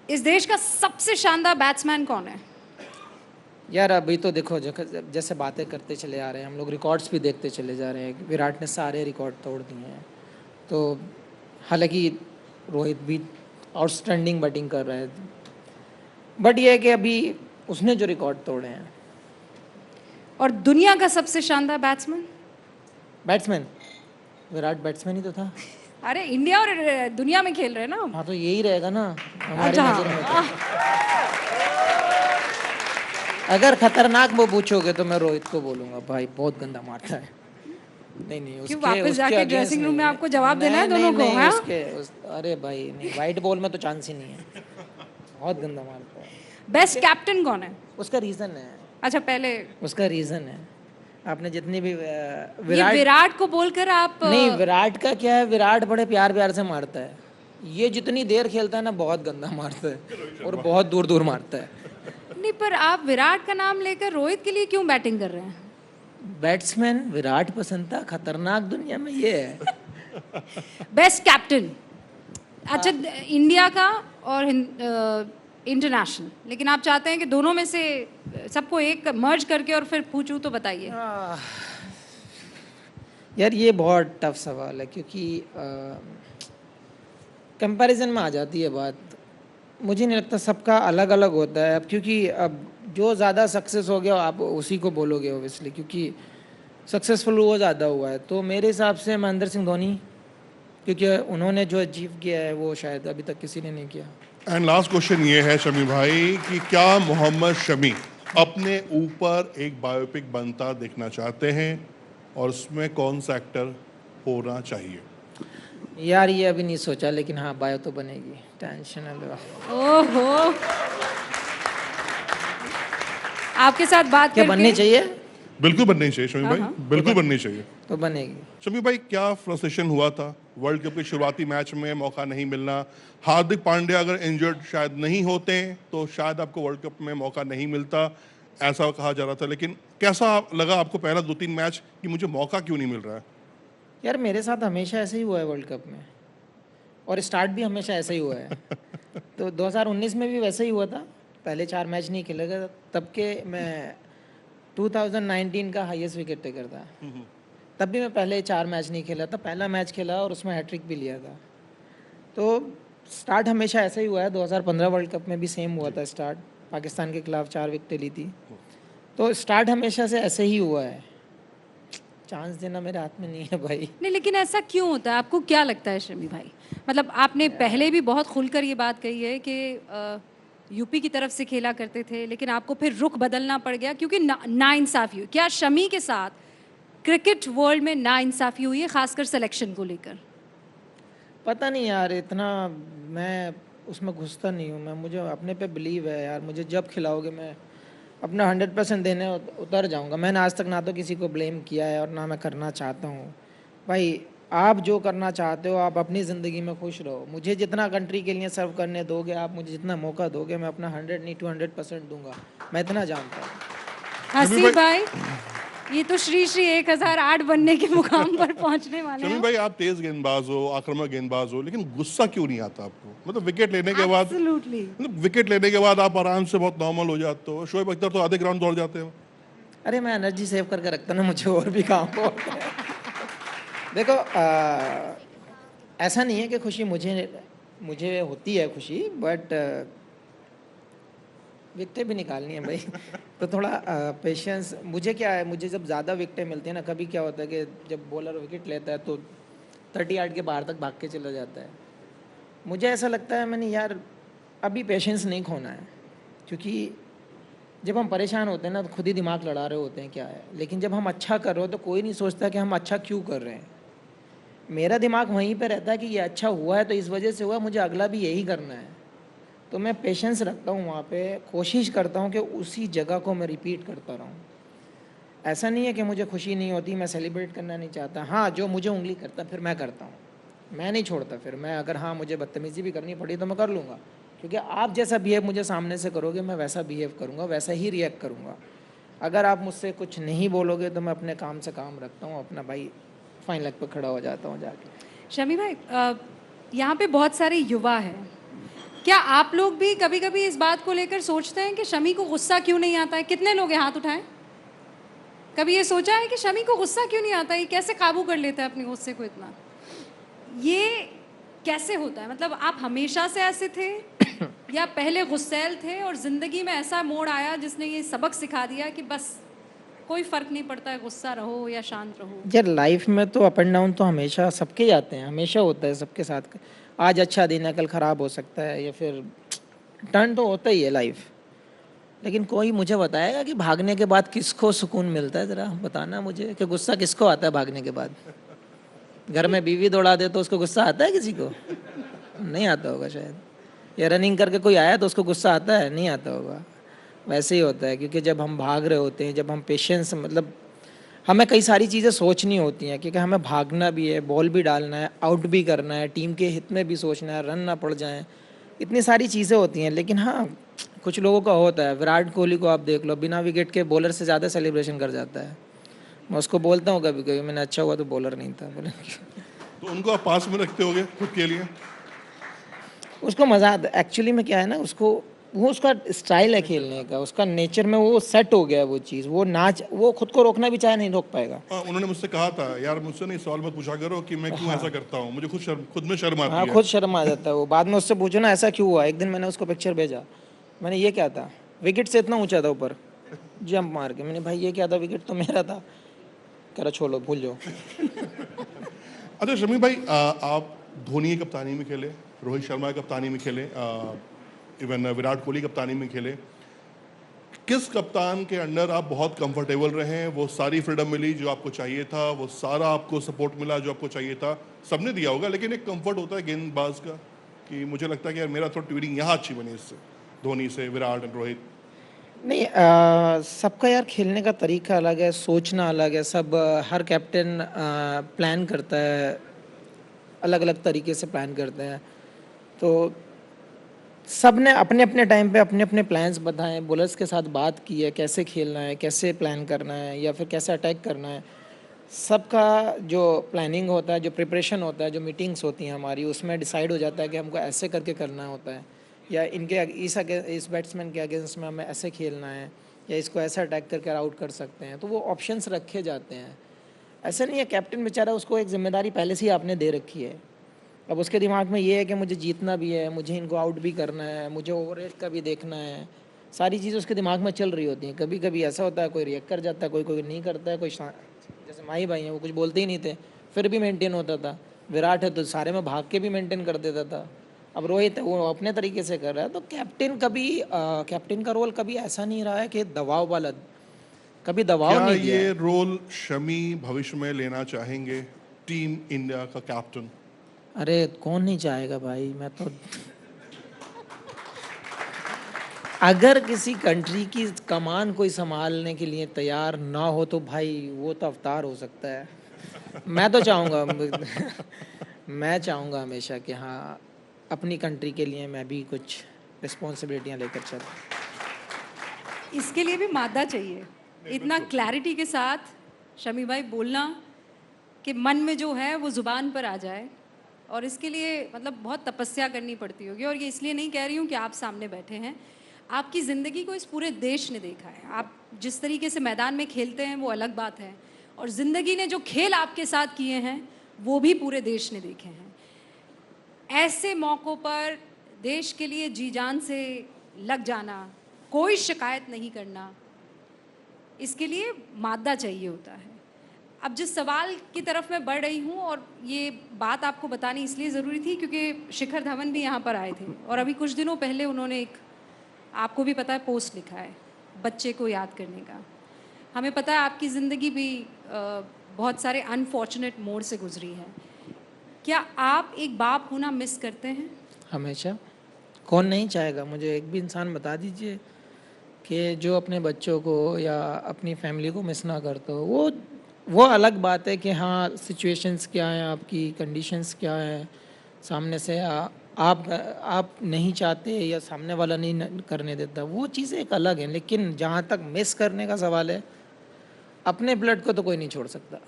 इस देश का सबसे शानदार बैट्समैन कौन है? यार अभी तो देखो जैसे बातें करते चले आ रहे हैं हम लोग, रिकॉर्ड्स भी देखते चले जा रहे हैं। विराट ने सारे रिकॉर्ड तोड़ दिए हैं। तो हालांकि रोहित भी आउटस्टैंडिंग बैटिंग कर रहा है, बट ये है कि अभी उसने जो रिकॉर्ड तोड़े हैं। और दुनिया का सबसे शानदार बैट्समैन? बैट्समैन विराट बैट्समैन ही तो था। अरे इंडिया और दुनिया में खेल रहे हैं ना हम। हाँ तो यही रहेगा ना हमारी अच्छा, नज़र में तो। अगर खतरनाक वो पूछोगे तो मैं रोहित को बोलूँगा, भाई बहुत गंदा मारता है। नहीं क्यों उसके वापस उसके जाके अगेंस्ट ड्रेसिंग रूम नहीं में है। आपको जवाब देना है दोनों को? नहीं हाँ, अरे भाई नहीं, वाइट बॉल में तो चांस ही नहीं है। बहुत गंदा मारता है। बेस्ट कैप्टन कौन है? उसका रीज़न है। अच्छा पहले उसका रीज़न है। आपने जितनी भी ये विराट को बोलकर आप नहीं, विराट का क्या है, विराट बड़े प्यार प्यार से मारता है। ये जितनी देर खेलता है ना बहुत गंदा मारता है और बहुत दूर दूर मारता है। नहीं, पर आप विराट का नाम लेकर रोहित के लिए क्यों बैटिंग कर रहे हैं? बैट्समैन विराट पसंद था, खतरनाक दुनिया में ये है। Best captain? अच्छा, इंडिया का और इंटरनेशनल, लेकिन आप चाहते हैं कि दोनों में से सबको एक मर्ज करके और फिर पूछूं तो बताइए। यार ये बहुत टफ सवाल है क्योंकि कंपैरिजन में आ जाती है बात। मुझे नहीं लगता, सबका अलग अलग होता है। अब क्योंकि अब जो ज़्यादा सक्सेस हो गया आप उसी को बोलोगे ओबियसली, क्योंकि सक्सेसफुल वो ज़्यादा हुआ है। तो मेरे हिसाब से महेंद्र सिंह धोनी, क्योंकि उन्होंने जो अचीव किया है वो शायद अभी तक किसी ने नहीं किया। एंड लास्ट क्वेश्चन ये है शमी भाई कि क्या मोहम्मद शमी अपने ऊपर एक बायोपिक बनता देखना चाहते हैं और उसमें कौन सा एक्टर होना चाहिए? यार ये अभी नहीं सोचा, लेकिन हाँ बायो तो बनेगी, टेंशन ना लो। ओहो, आपके साथ बात क्या करके बननी चाहिए शमी भाई, बिल्कुल बननी चाहिए। तो बनेगी। शमी भाई, क्या फ्रस्ट्रेशन हुआ था वर्ल्ड कप के शुरुआती मैच में मौका नहीं मिलना? हार्दिक पांड्या अगर इंजर्ड शायद नहीं होते तो शायद आपको वर्ल्ड कप में मौका नहीं मिलता, ऐसा कहा जा रहा था। लेकिन कैसा लगा आपको पहला 2-3 मैच कि मुझे मौका क्यों नहीं मिल रहा है? यार मेरे साथ हमेशा ऐसे ही हुआ है वर्ल्ड कप में, और स्टार्ट भी हमेशा ऐसा ही हुआ है। तो 2019 में भी वैसा ही हुआ था, पहले 4 मैच नहीं खेले गए, तब के मैं 2019 का हाईएस्ट विकेट टेकर था। तब भी मैं पहले 4 मैच नहीं खेला था, पहला मैच खेला और उसमें हैट्रिक भी लिया था। तो स्टार्ट हमेशा ऐसा ही हुआ है। 2015 वर्ल्ड कप में भी सेम हुआ था स्टार्ट, पाकिस्तान के खिलाफ 4 विकेटें ली थी। तो स्टार्ट हमेशा से ऐसे ही हुआ है, चांस देना मेरे हाथ में नहीं है भाई। नहीं, लेकिन ऐसा क्यों होता है? आपको क्या लगता है शमी भाई? मतलब आपने पहले भी बहुत खुलकर ये बात कही है कि यूपी की तरफ से खेला करते थे, लेकिन आपको फिर रुख बदलना पड़ गया क्योंकि नाइंसाफ़ी हुई। क्या शमी के साथ क्रिकेट वर्ल्ड में नाइंसाफ़ी हुई है, खासकर सिलेक्शन को लेकर? पता नहीं यार, इतना मैं उसमें घुसता नहीं हूँ। मैं, मुझे अपने पे बिलीव है यार, मुझे जब खिलाओगे मैं अपना 100% देने उतर जाऊँगा। मैंने आज तक ना तो किसी को ब्लेम किया है और ना मैं करना चाहता हूँ। भाई आप जो करना चाहते हो, आप अपनी ज़िंदगी में खुश रहो। मुझे जितना कंट्री के लिए सर्व करने दोगे, आप मुझे जितना मौका दोगे, मैं अपना 100 नहीं 200% दूंगा। मैं इतना जानता हूँ। हसीब भाई, ये तो श्री श्री 1008 बनने के मुकाम पर पहुंचने वाले शमी हैं। भाई, आप तेज गेंदबाज हो, आक्रामक गेंदबाज हो, लेकिन गुस्सा क्यों नहीं आता आपको? मतलब विकेट लेने के बाद, मतलब विकेट लेने के बाद आप आराम से बहुत नॉर्मल हो जाते हो। शोएब अख्तर तो आधे ग्राउंड दौड़ जाते हो। अरे मैं एनर्जी सेव करके रखता ना, मुझे और भी काम हो। देखो ऐसा नहीं है कि खुशी मुझे होती है खुशी, बट विकेटें भी निकालनी है भाई। तो थोड़ा पेशेंस। मुझे क्या है, मुझे जब ज़्यादा विकेटें मिलती है ना, कभी क्या होता है कि जब बॉलर विकेट लेता है तो 30 यार्ड के बाहर तक भाग के चला जाता है। मुझे ऐसा लगता है मैंने यार अभी पेशेंस नहीं खोना है, क्योंकि जब हम परेशान होते हैं ना तो खुद ही दिमाग लड़ा रहे होते हैं क्या है। लेकिन जब हम अच्छा कर रहे हो तो कोई नहीं सोचता कि हम अच्छा क्यों कर रहे हैं। मेरा दिमाग वहीं पे रहता है कि ये अच्छा हुआ है तो इस वजह से हुआ, मुझे अगला भी यही करना है। तो मैं पेशेंस रखता हूँ वहाँ पे, कोशिश करता हूँ कि उसी जगह को मैं रिपीट करता रहूँ। ऐसा नहीं है कि मुझे खुशी नहीं होती, मैं सेलिब्रेट करना नहीं चाहता। हाँ, जो मुझे उंगली करता फिर मैं करता हूँ, मैं नहीं छोड़ता। फिर मैं अगर हाँ मुझे बदतमीज़ी भी करनी पड़ी तो मैं कर लूँगा, क्योंकि आप जैसा बिहेव मुझे सामने से करोगे मैं वैसा बिहेव करूँगा, वैसा ही रिएक्ट करूँगा। अगर आप मुझसे कुछ नहीं बोलोगे तो मैं अपने काम से काम रखता हूँ, अपना भाई फाइन लेग पर खड़ा हो जाता हूँ जाके। शमी भाई, यहाँ पे बहुत सारे युवा हैं क्या आप लोग भी कभी कभी इस बात को लेकर सोचते हैं कि शमी को गुस्सा क्यों नहीं आता है? कितने लोग हैं, हाथ उठाएं। कभी ये सोचा है कि शमी को गुस्सा क्यों नहीं आता, ये कैसे काबू कर लेता है अपने गुस्से को इतना? ये कैसे होता है? मतलब आप हमेशा से ऐसे थे या पहले गुस्सैल थे और ज़िंदगी में ऐसा मोड़ आया जिसने ये सबक सिखा दिया कि बस कोई फ़र्क नहीं पड़ता है, गुस्सा रहो या शांत रहो? यार लाइफ में तो अप एंड डाउन तो हमेशा सबके ही आते हैं, हमेशा होता है सबके साथ। आज अच्छा दिन है, कल ख़राब हो सकता है, या फिर टर्न तो होता ही है लाइफ। लेकिन कोई मुझे बताएगा कि भागने के बाद किसको सुकून मिलता है? ज़रा बताना मुझे कि गुस्सा किसको आता है भागने के बाद। घर में बीवी दौड़ा दे तो उसको गुस्सा आता है किसी को? नहीं आता होगा शायद। या रनिंग करके कोई आया तो उसको गुस्सा आता है? नहीं आता होगा। वैसे ही होता है, क्योंकि जब हम भाग रहे होते हैं, जब हम पेशेंस, मतलब हमें कई सारी चीज़ें सोचनी होती हैं, क्योंकि हमें भागना भी है, बॉल भी डालना है, आउट भी करना है, टीम के हित में भी सोचना है, रन ना पड़ जाएं, इतनी सारी चीज़ें होती हैं। लेकिन हाँ, कुछ लोगों का होता है। विराट कोहली को आप देख लो, बिना विकेट के बॉलर से ज़्यादा सेलिब्रेशन कर जाता है। मैं उसको बोलता हूँ कभी कभी, मैंने अच्छा हुआ तो बॉलर नहीं था। बोले तो उनको आप पास में रखते होगे खुद के लिए? उसको मज़ा आता है। एक्चुअली में क्या है ना, उसको वो उसका स्टाइल है खेलने का, उसका नेचर में वो सेट हो गया है वो चीज़। वो नाच, वो खुद को रोकना भी चाहे नहीं रोक पाएगा। उन्होंने मुझसे कहा था, यार मुझसे नहीं सवाल मत पूछा करो कि मैं क्यों ऐसा करता हूँ, मुझे खुद में शर्म आती हाँ, है। खुद शर्म आ जाता है वो। बाद में उससे पूछो ना ऐसा क्यों हुआ। एक दिन मैंने उसको पिक्चर भेजा, मैंने ये क्या था, विकेट से इतना ऊंचा था ऊपर, जंप मार के। मैंने भाई ये क्या था, विकेट तो मेरा था। कह रहा छोड़ो, भूल जाओ। अच्छा शमी भाई, आप धोनी की कप्तानी में खेले, रोहित शर्मा की कप्तानी में खेले, इवन विराट कोहली की कप्तानी में खेले। किस कप्तान के अंडर आप बहुत कंफर्टेबल रहे? वो सारी फ्रीडम मिली जो आपको चाहिए था, वो सारा आपको सपोर्ट मिला जो आपको चाहिए था? सबने दिया होगा, लेकिन एक कंफर्ट होता है गेंदबाज का कि मुझे लगता है कि यार मेरा थोड़ा ट्यूनिंग यहाँ अच्छी बनी इससे, धोनी से, विराट एंड रोहित। नहीं, सबका यार खेलने का तरीका अलग है, सोचना अलग है। सब हर कैप्टन प्लान करता है, अलग अलग तरीके से प्लान करते हैं। तो सब ने अपने अपने टाइम पे अपने अपने प्लान्स बताए, बॉलर्स के साथ बात की है, कैसे खेलना है, कैसे प्लान करना है, या फिर कैसे अटैक करना है। सबका जो प्लानिंग होता है, जो प्रिपरेशन होता है, जो मीटिंग्स होती हैं हमारी, उसमें डिसाइड हो जाता है कि हमको ऐसे करके करना होता है, या इनके इस बैट्समैन के अगेंस्ट में हमें ऐसे खेलना है, या इसको ऐसा अटैक करके आउट कर सकते हैं। तो वो ऑप्शंस रखे जाते हैं। ऐसा नहीं है कैप्टन बेचारा, उसको एक जिम्मेदारी पहले से ही आपने दे रखी है। अब उसके दिमाग में ये है कि मुझे जीतना भी है, मुझे इनको आउट भी करना है, मुझे ओवररेट का भी देखना है। सारी चीज़ें उसके दिमाग में चल रही होती हैं। कभी कभी ऐसा होता है कोई रिएक्ट कर जाता है, कोई कोई नहीं करता है। जैसे माही भाई हैं, वो कुछ बोलते ही नहीं थे, फिर भी मेंटेन होता था। विराट है तो सारे में भाग के भी मेंटेन कर देता था। अब रोहित है, वो अपने तरीके से कर रहा है। तो कैप्टन का रोल कभी ऐसा नहीं रहा है कि दबाव वाला, कभी दबाव क्या नहीं दिया ये है। रोल शमी भविष्य में लेना चाहेंगे, टीम इंडिया का कैप्टन? अरे कौन नहीं चाहेगा भाई। मैं तो अगर किसी कंट्री की कमान कोई संभालने के लिए तैयार ना हो तो भाई वो तो अवतार हो सकता है। मैं तो चाहूँगा मैं चाहूँगा हमेशा कि हाँ, अपनी कंट्री के लिए मैं भी कुछ रिस्पॉन्सिबिलिटियाँ लेकर चलूँ। इसके लिए भी मादा चाहिए, इतना क्लैरिटी के साथ शमी भाई बोलना कि मन में जो है वो ज़ुबान पर आ जाए। और इसके लिए मतलब बहुत तपस्या करनी पड़ती होगी। और ये इसलिए नहीं कह रही हूँ कि आप सामने बैठे हैं, आपकी ज़िंदगी को इस पूरे देश ने देखा है। आप जिस तरीके से मैदान में खेलते हैं वो अलग बात है, और ज़िंदगी ने जो खेल आपके साथ किए हैं वो भी पूरे देश ने देखे हैं। ऐसे मौक़ों पर देश के लिए जी जान से लग जाना, कोई शिकायत नहीं करना, इसके लिए मादा चाहिए होता है। अब जिस सवाल की तरफ मैं बढ़ रही हूँ, और ये बात आपको बतानी इसलिए ज़रूरी थी क्योंकि शिखर धवन भी यहाँ पर आए थे, और अभी कुछ दिनों पहले उन्होंने एक, आपको भी पता है, पोस्ट लिखा है बच्चे को याद करने का। हमें पता है आपकी ज़िंदगी भी बहुत सारे अनफॉर्चुनेट मोड़ से गुजरी है। क्या आप एक बाप होना मिस करते हैं? हमेशा। कौन नहीं चाहेगा? मुझे एक भी इंसान बता दीजिए कि जो अपने बच्चों को या अपनी फैमिली को मिस ना करता हो। वो अलग बात है कि हाँ, सिचुएशंस क्या हैं, आपकी कंडीशंस क्या हैं, सामने से आप नहीं चाहते या सामने वाला नहीं करने देता, वो चीज़ें एक अलग हैं। लेकिन जहाँ तक मिस करने का सवाल है, अपने ब्लड को तो कोई नहीं छोड़ सकता।